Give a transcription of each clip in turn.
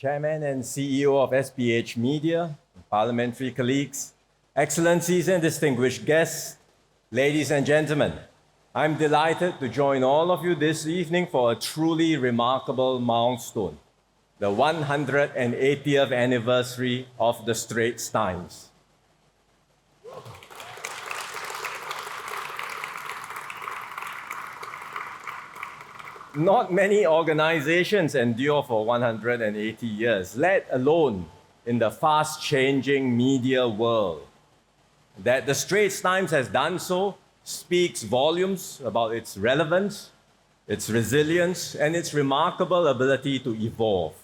Chairman and CEO of SPH Media, parliamentary colleagues, excellencies and distinguished guests, ladies and gentlemen, I'm delighted to join all of you this evening for a truly remarkable milestone, the 180th anniversary of the Straits Times. Not many organizations endure for 180 years, let alone in the fast-changing media world. That the Straits Times has done so speaks volumes about its relevance, its resilience, and its remarkable ability to evolve.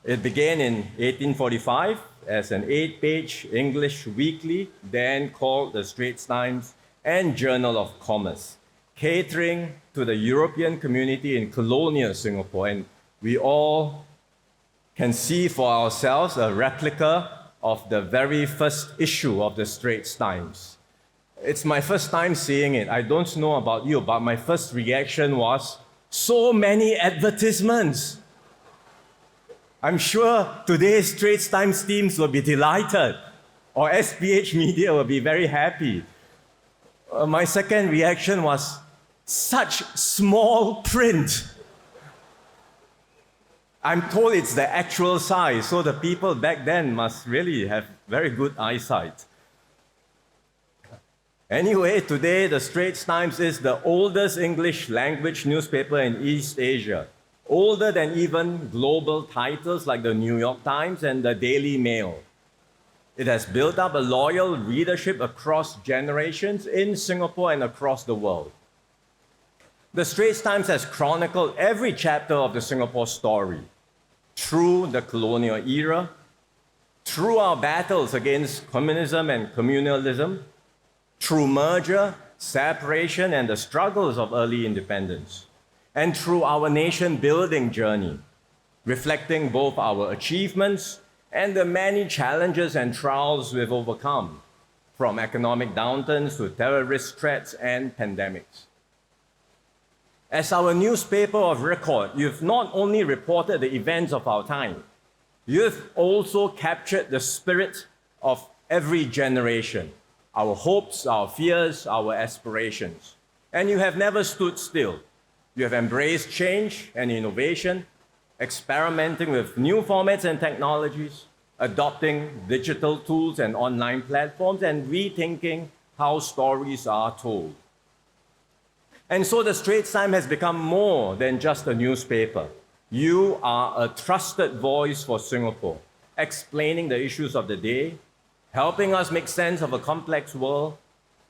It began in 1845 as an 8-page English weekly, then called the Straits Times and Journal of Commerce, catering to the European community in colonial Singapore. And we all can see for ourselves a replica of the very first issue of the Straits Times. It's my first time seeing it. I don't know about you, but my first reaction was, so many advertisements. I'm sure today's Straits Times teams will be delighted, or SPH Media will be very happy. My second reaction was, such small print. I'm told it's the actual size, so the people back then must really have very good eyesight. Anyway, today the Straits Times is the oldest English language newspaper in East Asia, older than even global titles like the New York Times and the Daily Mail. It has built up a loyal readership across generations in Singapore and across the world. The Straits Times has chronicled every chapter of the Singapore story, through the colonial era, through our battles against communism and communalism, through merger, separation, and the struggles of early independence, and through our nation-building journey, reflecting both our achievements and the many challenges and trials we've overcome, from economic downturns to terrorist threats and pandemics. As our newspaper of record, you've not only reported the events of our time, you've also captured the spirit of every generation, our hopes, our fears, our aspirations. And you have never stood still. You have embraced change and innovation, experimenting with new formats and technologies, adopting digital tools and online platforms, and rethinking how stories are told. And so the Straits Times has become more than just a newspaper. You are a trusted voice for Singapore, explaining the issues of the day, helping us make sense of a complex world,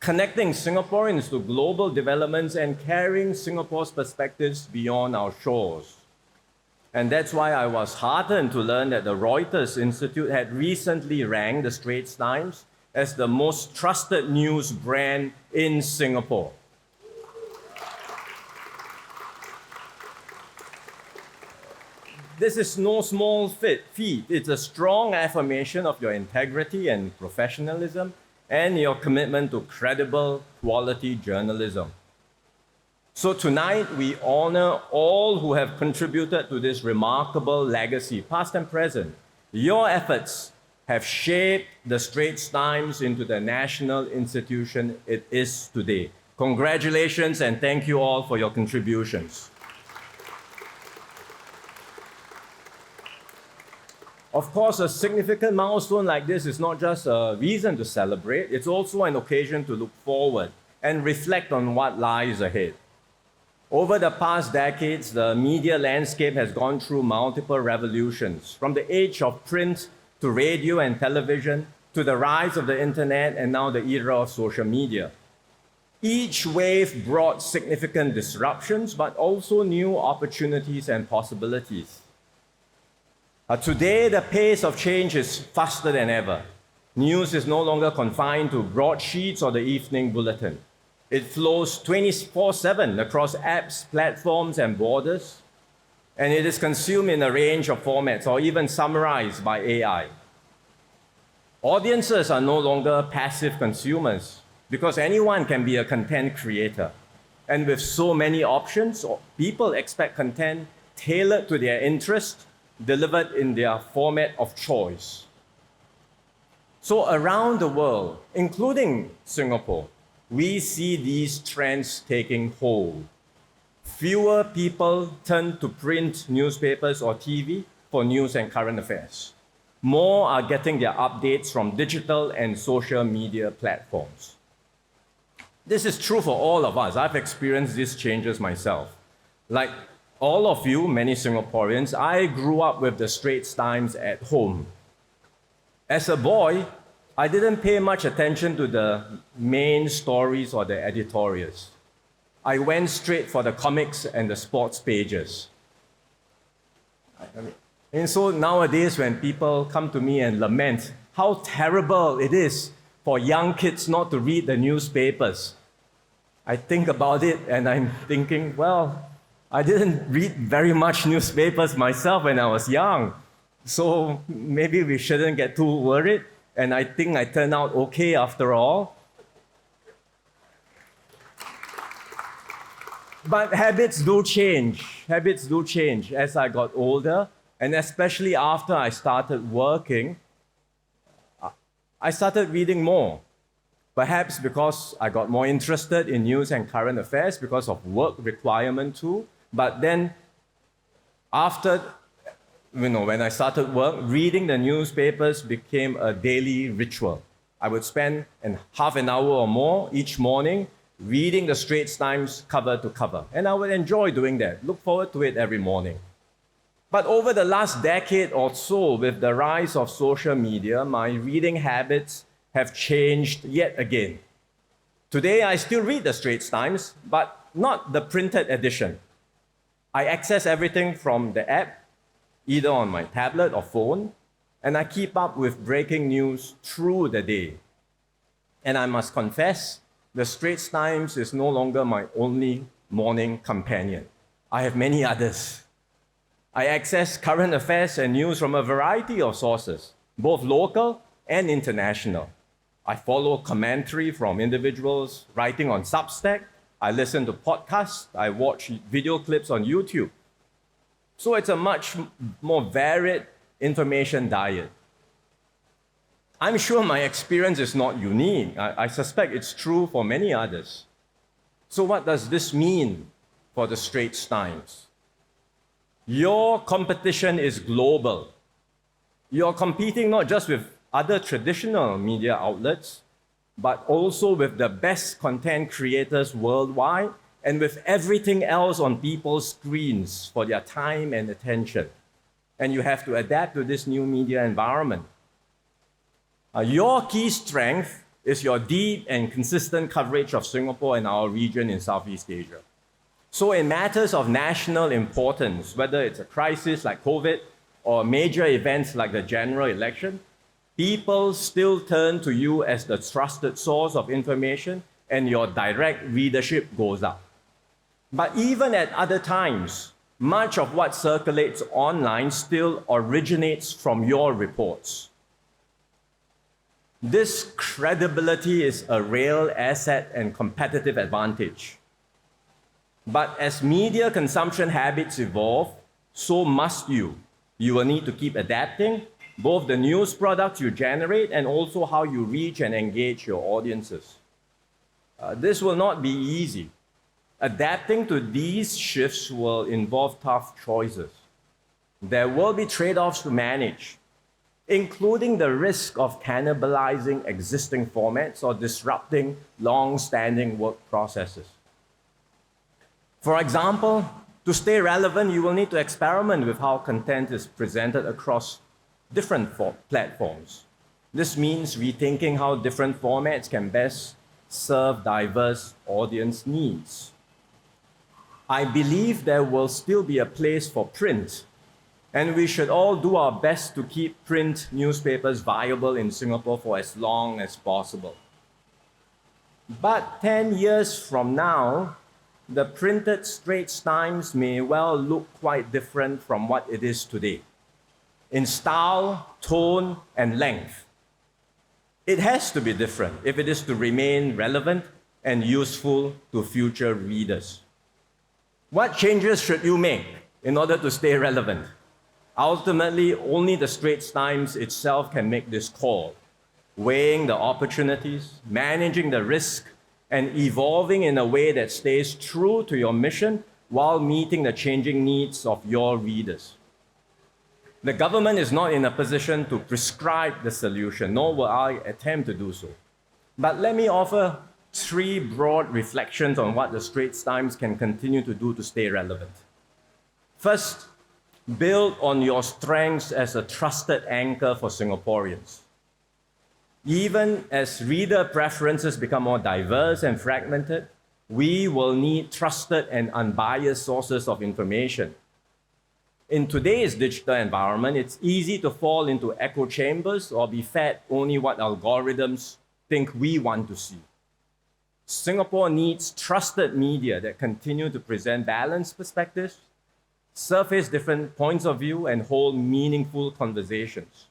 connecting Singaporeans to global developments, and carrying Singapore's perspectives beyond our shores. And that's why I was heartened to learn that the Reuters Institute had recently ranked the Straits Times as the most trusted news brand in Singapore. This is no small feat. It's a strong affirmation of your integrity and professionalism and your commitment to credible, quality journalism. So tonight, we honor all who have contributed to this remarkable legacy, past and present. Your efforts have shaped the Straits Times into the national institution it is today. Congratulations and thank you all for your contributions. Of course, a significant milestone like this is not just a reason to celebrate, it's also an occasion to look forward and reflect on what lies ahead. Over the past decades, the media landscape has gone through multiple revolutions, from the age of print to radio and television, to the rise of the internet and now the era of social media. Each wave brought significant disruptions, but also new opportunities and possibilities. Today, the pace of change is faster than ever. News is no longer confined to broadsheets or the evening bulletin. It flows 24/7 across apps, platforms, and borders, and it is consumed in a range of formats or even summarized by AI. Audiences are no longer passive consumers because anyone can be a content creator. And with so many options, people expect content tailored to their interests, delivered in their format of choice. So around the world, including Singapore, we see these trends taking hold. Fewer people turn to print newspapers or TV for news and current affairs. More are getting their updates from digital and social media platforms. This is true for all of us. I've experienced these changes myself. Like all of you, many Singaporeans, I grew up with the Straits Times at home. As a boy, I didn't pay much attention to the main stories or the editorials. I went straight for the comics and the sports pages. And so nowadays, when people come to me and lament how terrible it is for young kids not to read the newspapers, I think about it and I'm thinking, well, I didn't read very much newspapers myself when I was young. So maybe we shouldn't get too worried. And I think I turned out okay after all. But habits do change. Habits do change as I got older. And especially after I started working, I started reading more. Perhaps because I got more interested in news and current affairs because of work requirement too. But then after, when I started work, reading the newspapers became a daily ritual. I would spend half an hour or more each morning reading the Straits Times cover to cover. And I would enjoy doing that, look forward to it every morning. But over the last decade or so, with the rise of social media, my reading habits have changed yet again. Today, I still read the Straits Times, but not the printed edition. I access everything from the app, either on my tablet or phone, and I keep up with breaking news through the day. And I must confess, the Straits Times is no longer my only morning companion. I have many others. I access current affairs and news from a variety of sources, both local and international. I follow commentary from individuals writing on Substack. I listen to podcasts. I watch video clips on YouTube. So it's a much more varied information diet. I'm sure my experience is not unique. I suspect it's true for many others. So what does this mean for the Straits Times? Your competition is global. You're competing not just with other traditional media outlets, but also with the best content creators worldwide and with everything else on people's screens for their time and attention. And you have to adapt to this new media environment. Your key strength is your deep and consistent coverage of Singapore and our region in Southeast Asia. So in matters of national importance, whether it's a crisis like COVID or major events like the general election, people still turn to you as the trusted source of information and your direct readership goes up. But even at other times, much of what circulates online still originates from your reports. This credibility is a real asset and competitive advantage. But as media consumption habits evolve, so must you. You will need to keep adapting, both the news products you generate and also how you reach and engage your audiences. This will not be easy. Adapting to these shifts will involve tough choices. There will be trade-offs to manage, including the risk of cannibalizing existing formats or disrupting long-standing work processes. For example, to stay relevant, you will need to experiment with how content is presented across different platforms. This means rethinking how different formats can best serve diverse audience needs. I believe there will still be a place for print, and we should all do our best to keep print newspapers viable in Singapore for as long as possible. But 10 years from now, the printed Straits Times may well look quite different from what it is today, in style, tone, and length. It has to be different if it is to remain relevant and useful to future readers. What changes should you make in order to stay relevant? Ultimately, only the Straits Times itself can make this call, weighing the opportunities, managing the risk, and evolving in a way that stays true to your mission while meeting the changing needs of your readers. The government is not in a position to prescribe the solution, nor will I attempt to do so. But let me offer 3 broad reflections on what the Straits Times can continue to do to stay relevant. First, build on your strengths as a trusted anchor for Singaporeans. Even as reader preferences become more diverse and fragmented, we will need trusted and unbiased sources of information. In today's digital environment, it's easy to fall into echo chambers or be fed only what algorithms think we want to see. Singapore needs trusted media that continue to present balanced perspectives, surface different points of view, and hold meaningful conversations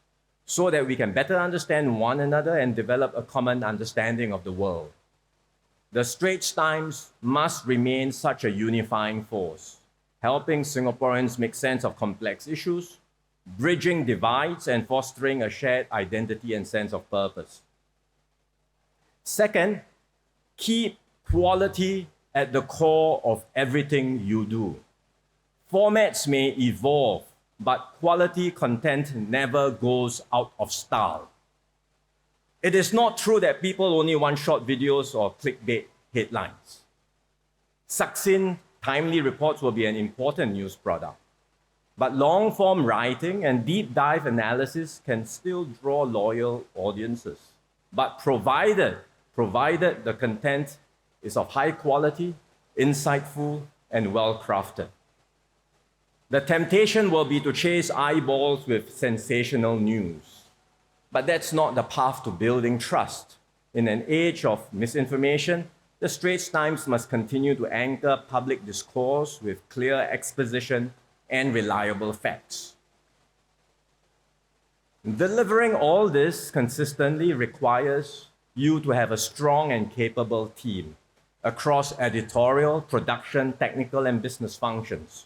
so that we can better understand one another and develop a common understanding of the world. The Straits Times must remain such a unifying force, helping Singaporeans make sense of complex issues, bridging divides, and fostering a shared identity and sense of purpose. Second, keep quality at the core of everything you do. Formats may evolve, but quality content never goes out of style. It is not true that people only want short videos or clickbait headlines. Succinct, timely reports will be an important news product. But long-form writing and deep dive analysis can still draw loyal audiences. But provided the content is of high quality, insightful, and well-crafted. The temptation will be to chase eyeballs with sensational news. But that's not the path to building trust. In an age of misinformation, the Straits Times must continue to anchor public discourse with clear exposition and reliable facts. Delivering all this consistently requires you to have a strong and capable team across editorial, production, technical, and business functions.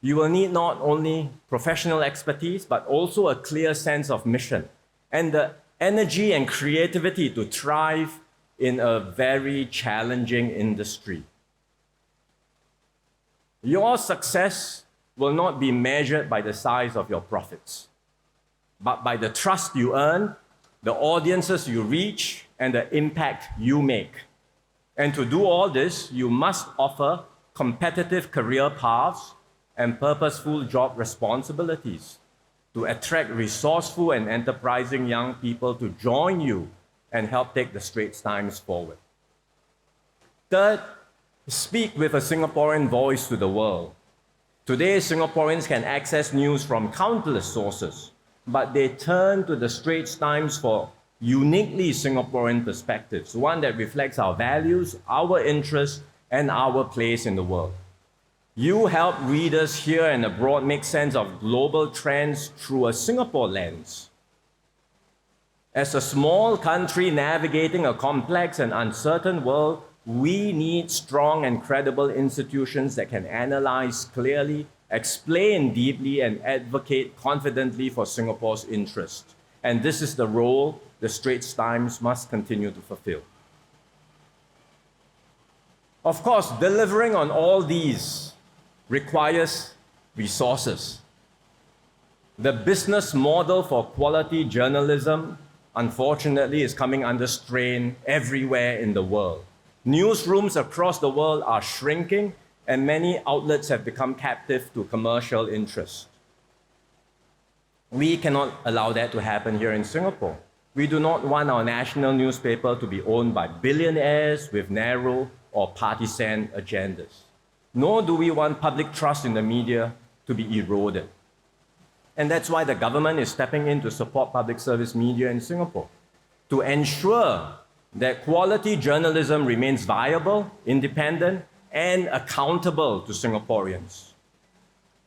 You will need not only professional expertise, but also a clear sense of mission and the energy and creativity to thrive in a very challenging industry. Your success will not be measured by the size of your profits, but by the trust you earn, the audiences you reach, and the impact you make. And to do all this, you must offer competitive career paths and purposeful job responsibilities to attract resourceful and enterprising young people to join you and help take the Straits Times forward. Third, speak with a Singaporean voice to the world. Today, Singaporeans can access news from countless sources, but they turn to the Straits Times for uniquely Singaporean perspectives, one that reflects our values, our interests, and our place in the world. You help readers here and abroad make sense of global trends through a Singapore lens. As a small country navigating a complex and uncertain world, we need strong and credible institutions that can analyze clearly, explain deeply, and advocate confidently for Singapore's interests. And this is the role the Straits Times must continue to fulfill. Of course, delivering on all these requires resources. The business model for quality journalism, unfortunately, is coming under strain everywhere in the world. Newsrooms across the world are shrinking, and many outlets have become captive to commercial interests. We cannot allow that to happen here in Singapore. We do not want our national newspaper to be owned by billionaires with narrow or partisan agendas. Nor do we want public trust in the media to be eroded. And that's why the government is stepping in to support public service media in Singapore, to ensure that quality journalism remains viable, independent, and accountable to Singaporeans.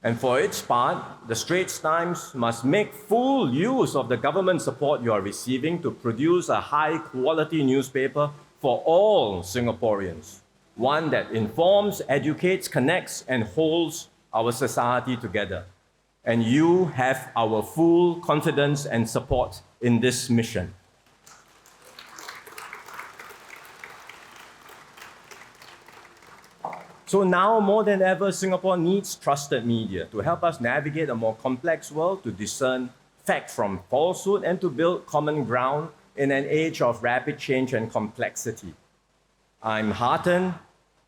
And for its part, the Straits Times must make full use of the government support you are receiving to produce a high-quality newspaper for all Singaporeans, one that informs, educates, connects, and holds our society together. and you have our full confidence and support in this mission. So now, more than ever, Singapore needs trusted media to help us navigate a more complex world, to discern fact from falsehood, and to build common ground in an age of rapid change and complexity. I'm heartened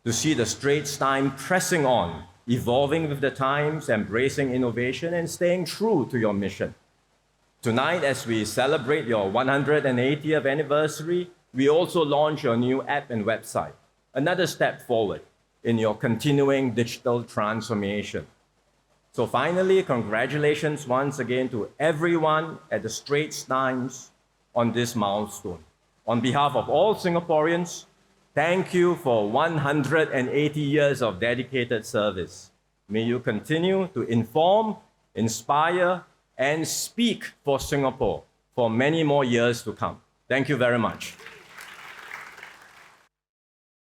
to see the Straits Times pressing on, evolving with the times, embracing innovation, and staying true to your mission. Tonight, as we celebrate your 180th anniversary, we also launch your new app and website, another step forward in your continuing digital transformation. So finally, congratulations once again to everyone at the Straits Times on this milestone. On behalf of all Singaporeans, thank you for 180 years of dedicated service. May you continue to inform, inspire, and speak for Singapore for many more years to come. Thank you very much.